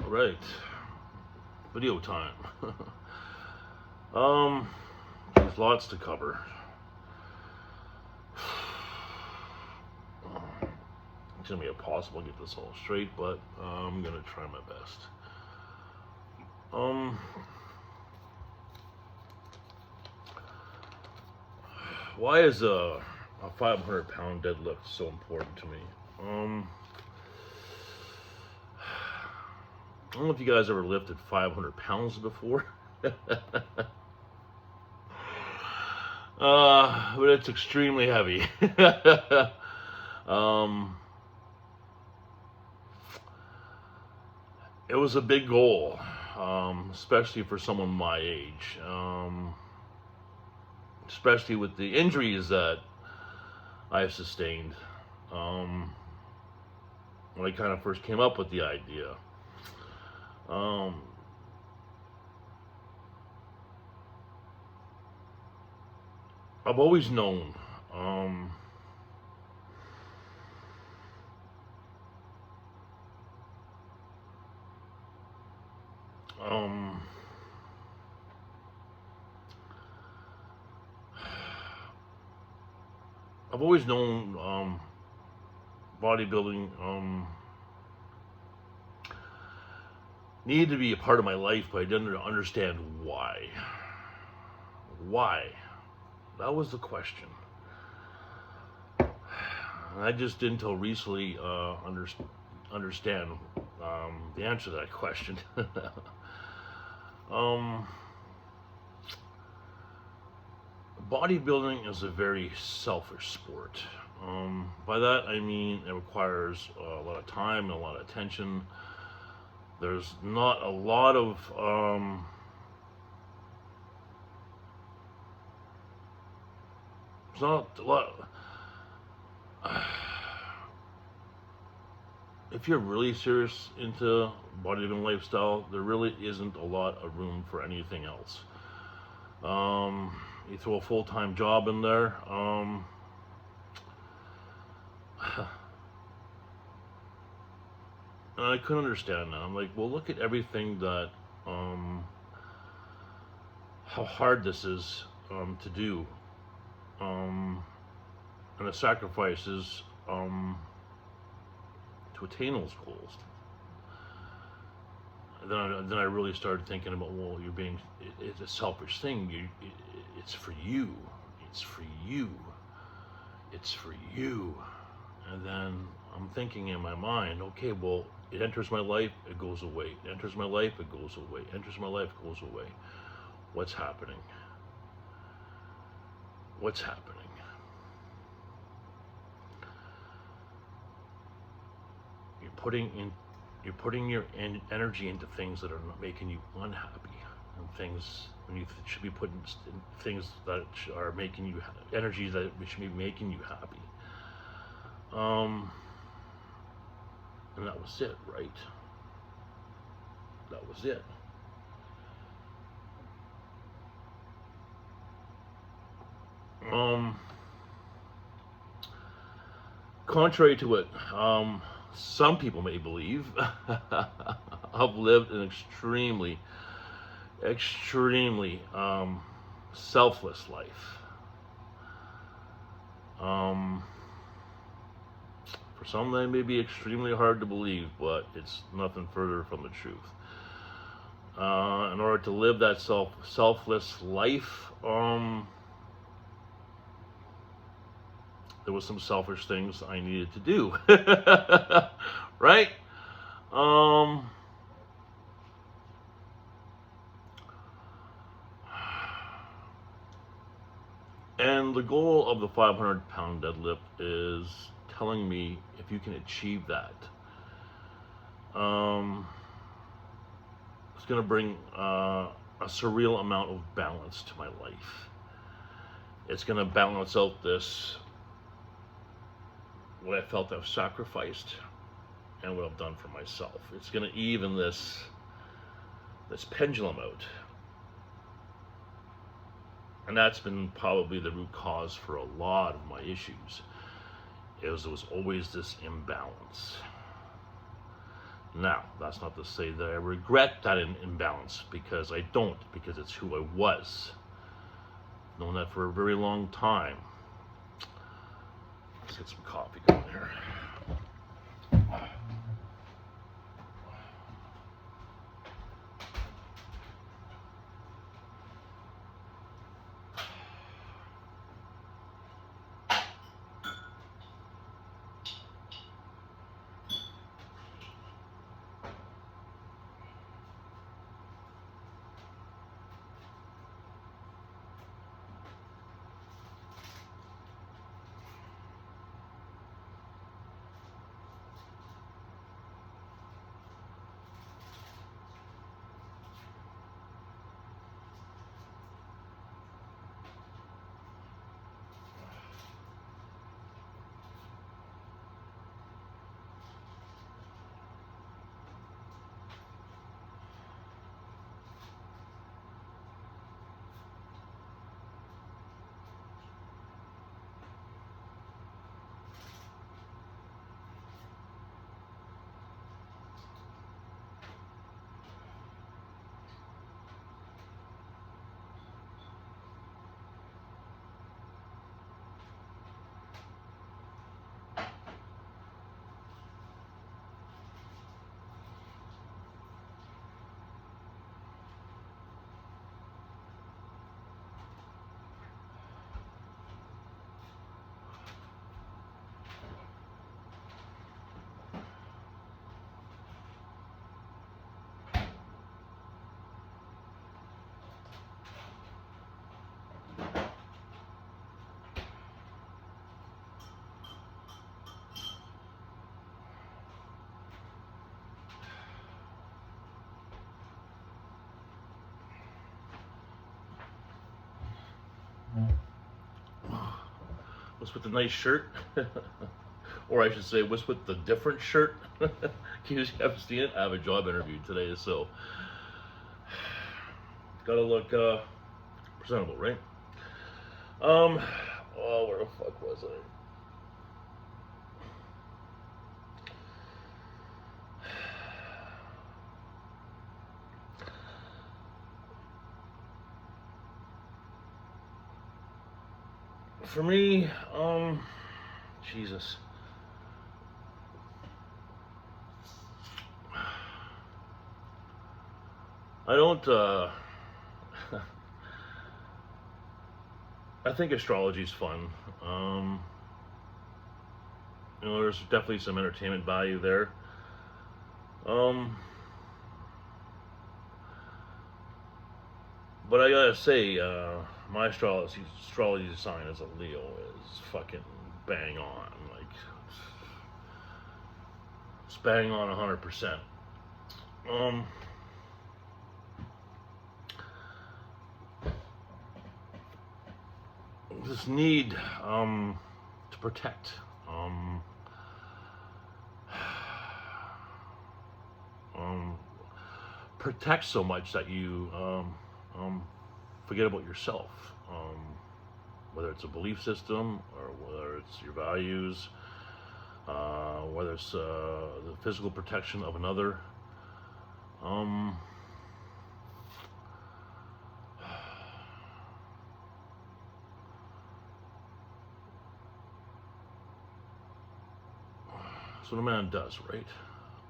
Right. Video time. um, there's lots to cover. It's gonna be impossible to get this all straight, but I'm gonna try my best. Um, why is a 500-pound deadlift so important to me? Um, I don't know if you guys ever lifted 500 pounds before. But it's extremely heavy. um, it was a big goal, especially for someone my age, especially with the injuries that I've sustained. Um, when I kind of first came up with the idea, um, I've always known. Um, um, I've always known bodybuilding needed to be a part of my life, but I didn't understand why. Why? That was the question. And I just didn't until recently understand the answer to that question. um, Bodybuilding is a very selfish sport. By that I mean it requires a lot of time and a lot of attention. There's not a lot of it's not a lot. If you're really serious into bodybuilding lifestyle, there really isn't a lot of room for anything else. You throw a full-time job in there. And I couldn't understand that. I'm like, well, look at everything that, how hard this is to do, and the sacrifices to attain those goals. And then I really started thinking about, well, it's a selfish thing. It's for you. It's for you. It's for you. And then I'm thinking in my mind, okay, well, it enters my life, it goes away. It enters my life, it goes away. It enters my life, it goes away. What's happening? What's happening? You're putting your energy into things that are not making you unhappy, and things when you should be putting in things that are making you energy that should be making you happy. And that was it, right? That was it. Um, Contrary to what some people may believe, I've lived an extremely selfless life. Um, for some, that may be extremely hard to believe, but it's nothing further from the truth. In order to live that selfless life, there was some selfish things I needed to do, right? Um, and the goal of the 500-pound deadlift is telling me if you can achieve that, it's going to bring a surreal amount of balance to my life. It's going to balance out what I felt I've sacrificed and what I've done for myself. It's going to even this pendulum out. And that's been probably the root cause for a lot of my issues. There was always this imbalance. Now, that's not to say that I regret that imbalance, because I don't, because it's who I was. Known that for a very long time. Let's get some coffee going here. What's with the nice shirt? Or I should say, what's with the different shirt? You haven't seen it? I have a job interview today, so gotta look presentable, right? Oh, where the fuck was I? For me, Jesus. I don't, I think astrology's fun. You know, there's definitely some entertainment value there. But I gotta say, my astrology sign as a Leo is fucking bang on. Like, it's bang on 100%. This need to protect. Protect so much that you forget about yourself, whether it's a belief system or whether it's your values, whether it's the physical protection of another. That's what a man does, right?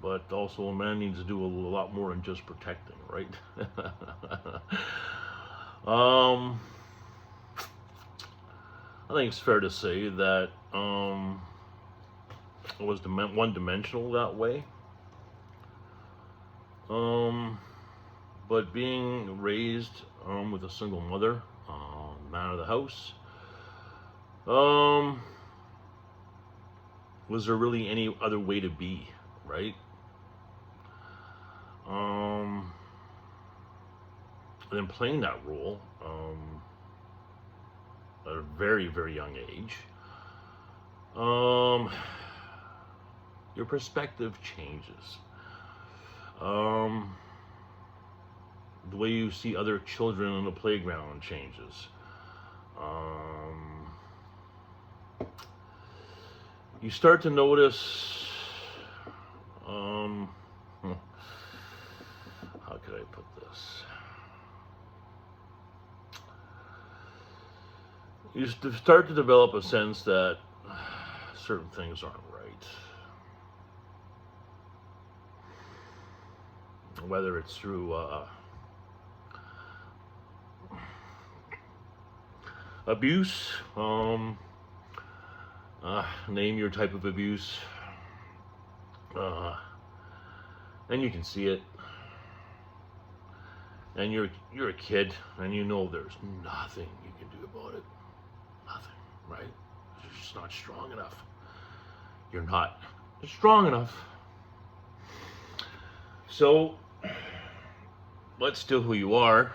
But also a man needs to do a lot more than just protecting, right? I think it's fair to say that it was one-dimensional that way. But being raised with a single mother, man of the house, was there really any other way to be, right? And then playing that role at a very, very young age, your perspective changes. The way you see other children on the playground changes. You start to notice How could I put this? You start to develop a sense that certain things aren't right. Whether it's through abuse, name your type of abuse, and you can see it. And you're a kid, and you know there's nothing you can do about it. Nothing, right? You're just not strong enough. You're not strong enough. So, but still who you are.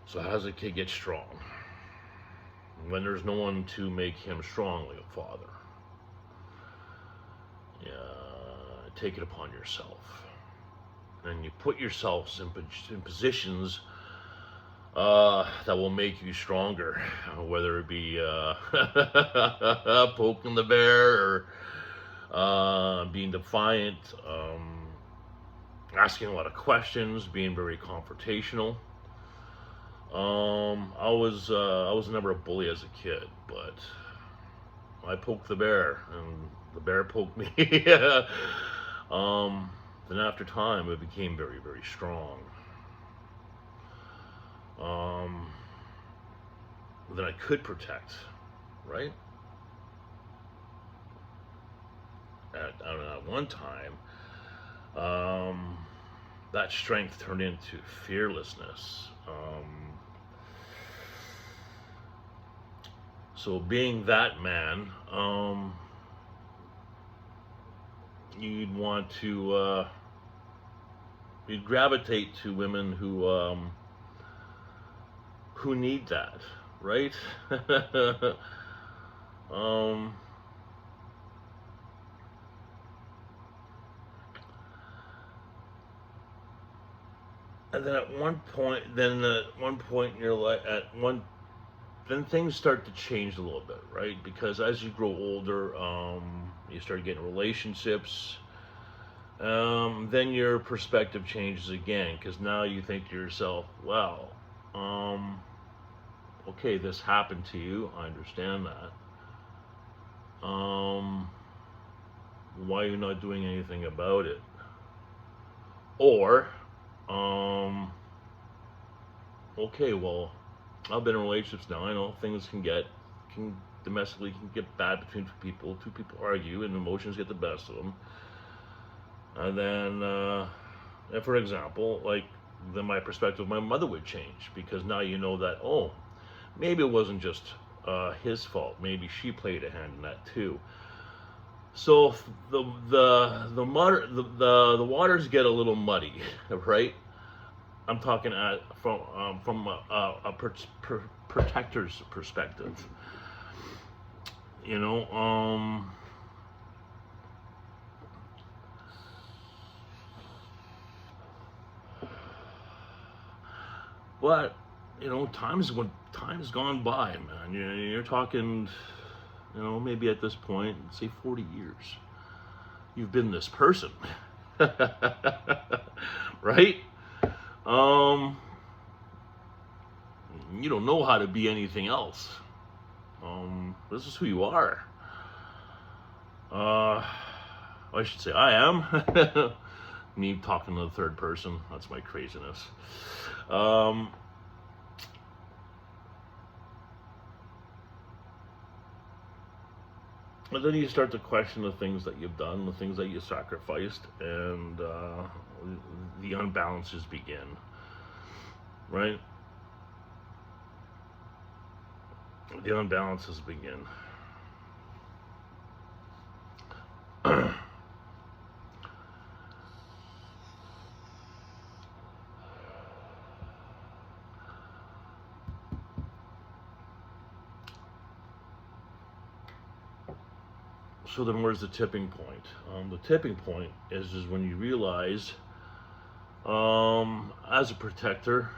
So how does a kid get strong? When there's no one to make him strong, like a father. Yeah, take it upon yourself. And you put yourselves in positions that will make you stronger, whether it be poking the bear or being defiant, asking a lot of questions, being very confrontational. I was never a bully as a kid, but I poked the bear, and the bear poked me. Then after time, it became very, very strong. Then I could protect, right? At one time, that strength turned into fearlessness. So being that man, you'd want to, you'd gravitate to women who need that, right? And then at one point, in your life, then things start to change a little bit, right? Because as you grow older, you start getting relationships. Then your perspective changes again, because now you think to yourself, well, okay, this happened to you. I understand that. Why are you not doing anything about it? Or, okay, well, I've been in relationships now. I know things domestically can get bad between two people. Two people argue, and emotions get the best of them. And then, and for example, like, then my perspective of my mother would change, because now you know that, oh, maybe it wasn't just his fault. Maybe she played a hand in that too. So the waters get a little muddy, right? I'm talking from a protector's perspective. You know, but you know, time's gone by, man. You're talking, you know, maybe at this point, say 40 years. You've been this person, right? You don't know how to be anything else. This is who you are. I should say I am. Me talking to the third person. That's my craziness. And then you start to question the things that you've done, the things that you sacrificed, and the unbalances begin, right? The unbalances begin. So then where's the tipping point? The tipping point is when you realize, as a protector,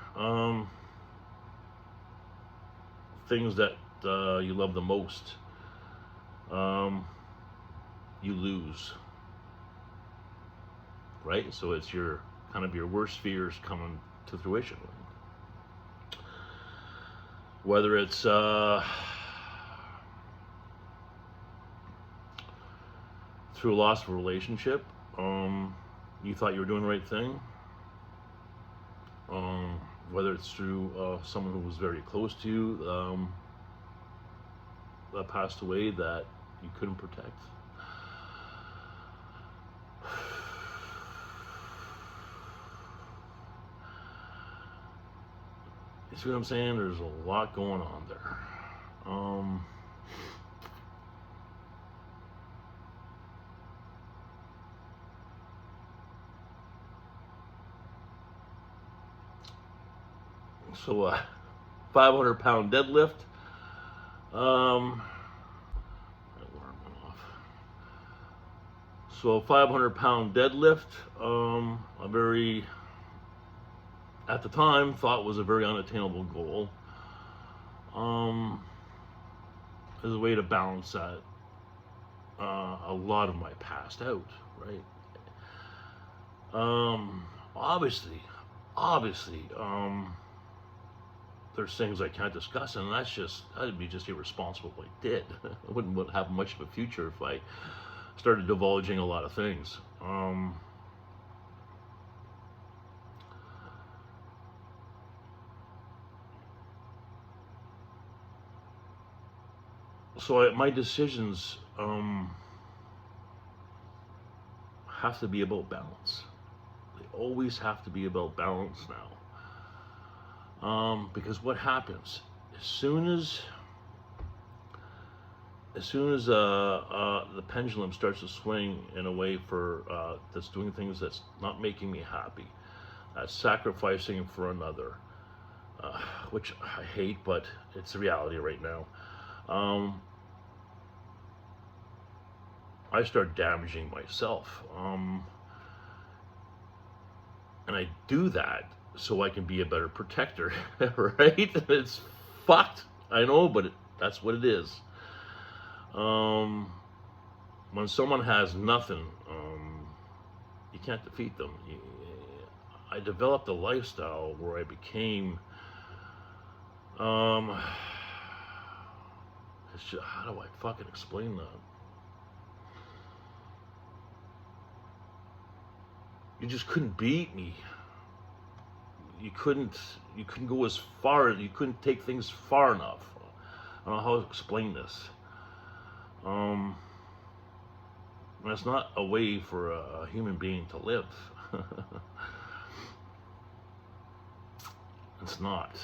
things that you love the most, you lose. right? So it's your kind of your worst fears coming to fruition. Whether it's through a loss of a relationship, you thought you were doing the right thing. Whether it's through someone who was very close to you that passed away that you couldn't protect. You see what I'm saying? There's a lot going on there. So 500-pound deadlift. Alarm went off. So a 500-pound deadlift, a very, at the time, thought was a very unattainable goal. As a way to balance that, a lot of my past out, right? Obviously, there's things I can't discuss, and that'd be just irresponsible if I did. I wouldn't have much of a future if I started divulging a lot of things. So my decisions have to be about balance. They always have to be about balance now. Because what happens as soon as the pendulum starts to swing in a way for that's doing things that's not making me happy, that's sacrificing for another, which I hate, but it's the reality right now. I start damaging myself, and I do that so I can be a better protector, right? It's fucked, I know, but that's what it is. When someone has nothing, you can't defeat them. I developed a lifestyle where I became, it's just, how do I fucking explain that? You just couldn't beat me. You couldn't go as far, you couldn't take things far enough. I don't know how to explain this. It's not a way for a human being to live. It's not.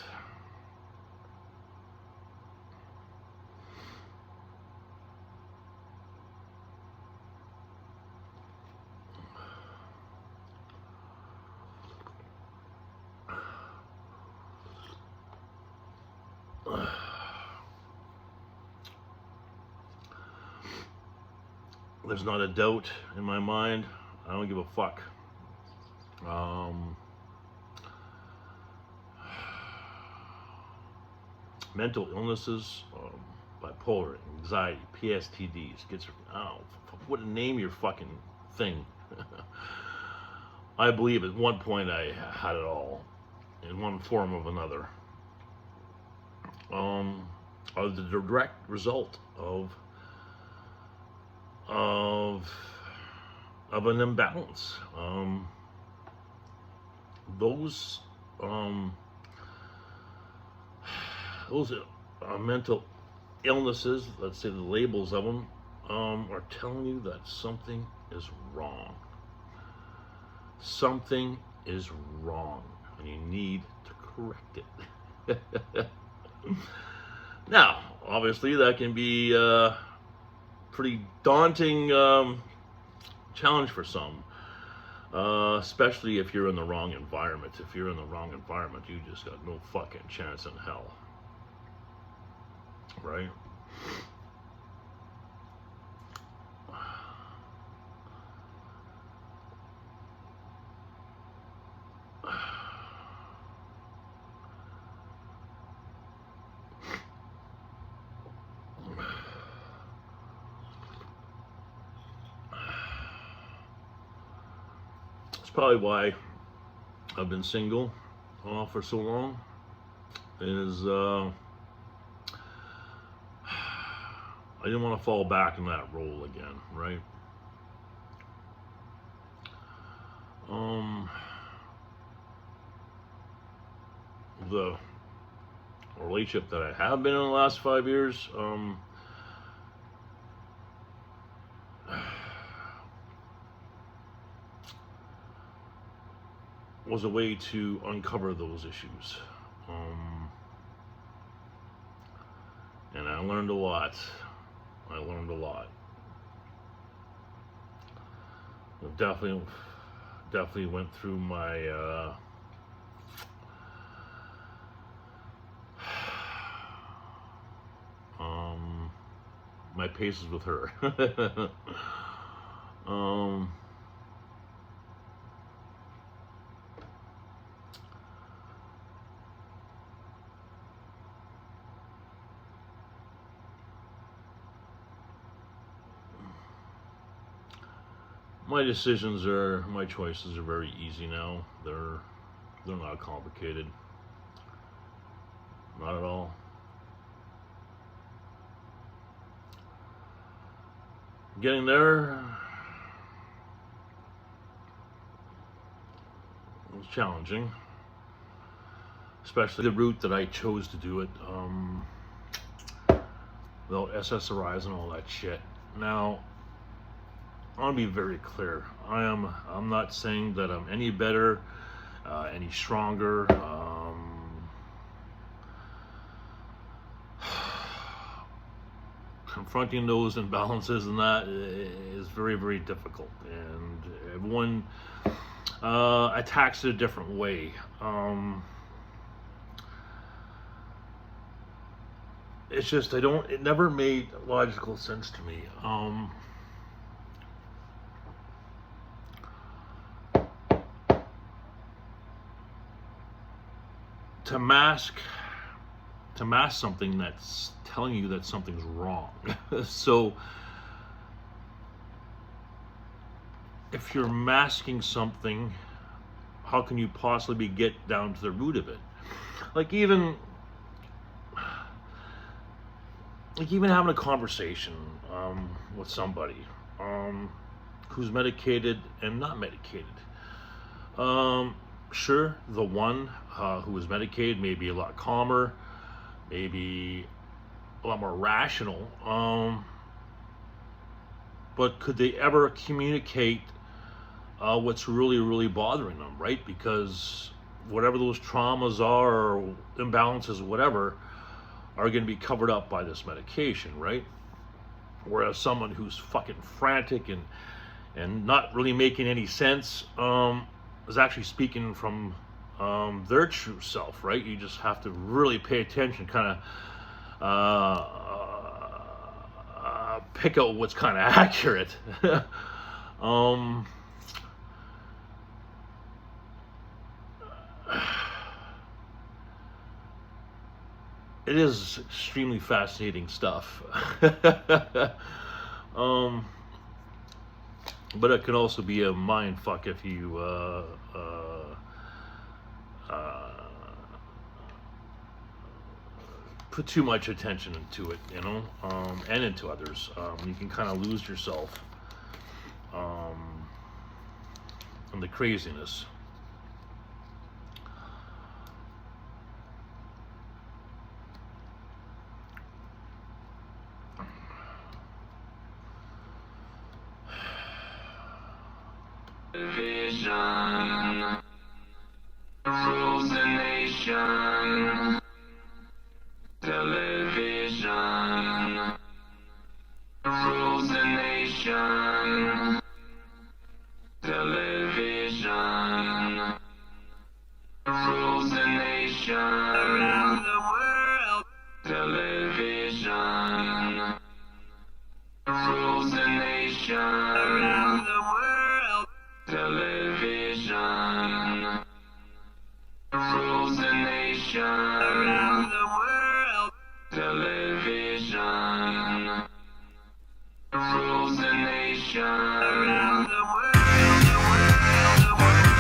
There's not a doubt in my mind. I don't give a fuck. Mental illnesses, bipolar, anxiety, PSTD, schizophrenia. I don't know, name your fucking thing. I believe at one point I had it all in one form or another. Are the direct result of an imbalance. Those mental illnesses, let's say the labels of them, are telling you that something is wrong. Something is wrong, and you need to correct it. Now, obviously, that can be pretty daunting challenge for some, especially if you're in the wrong environment. If you're in the wrong environment, you just got no fucking chance in hell, right? probably why I've been single for so long. Is I didn't want to fall back in that role again, right? The relationship that I have been in the last 5 years, was a way to uncover those issues. And I learned a lot. I definitely went through my my paces with her. My decisions are, my choices are very easy now. They're not complicated. Not at all. Getting there was challenging, especially the route that I chose to do it, without SSRIs and all that shit. Now, I want to be very clear. I'm not saying that I'm any better, any stronger. Confronting those imbalances and that is very, very difficult, and everyone attacks it a different way. It's just it never made logical sense to me. To mask something that's telling you that something's wrong. So if you're masking something, how can you possibly get down to the root of it? Like even having a conversation with somebody who's medicated and not medicated. Sure, the one who is medicated may be a lot calmer, maybe a lot more rational, but could they ever communicate what's really, really bothering them, right? Because whatever those traumas are, or imbalances, whatever, are going to be covered up by this medication, right? Whereas someone who's fucking frantic and not really making any sense is actually speaking from their true self, right? You just have to really pay attention, kind of pick out what's kind of accurate. It is extremely fascinating stuff. But it can also be a mind fuck if you put too much attention into it, you know, and into others. You can kind of lose yourself in the craziness. Vision rules the nation. Television rules the nation. Television rules the nation. Around the world. Television rules the nation. Around the world. Television rules the nation. Around the world. Television rules the nation. Around the world, the world, the world.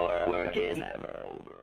Our work is never over.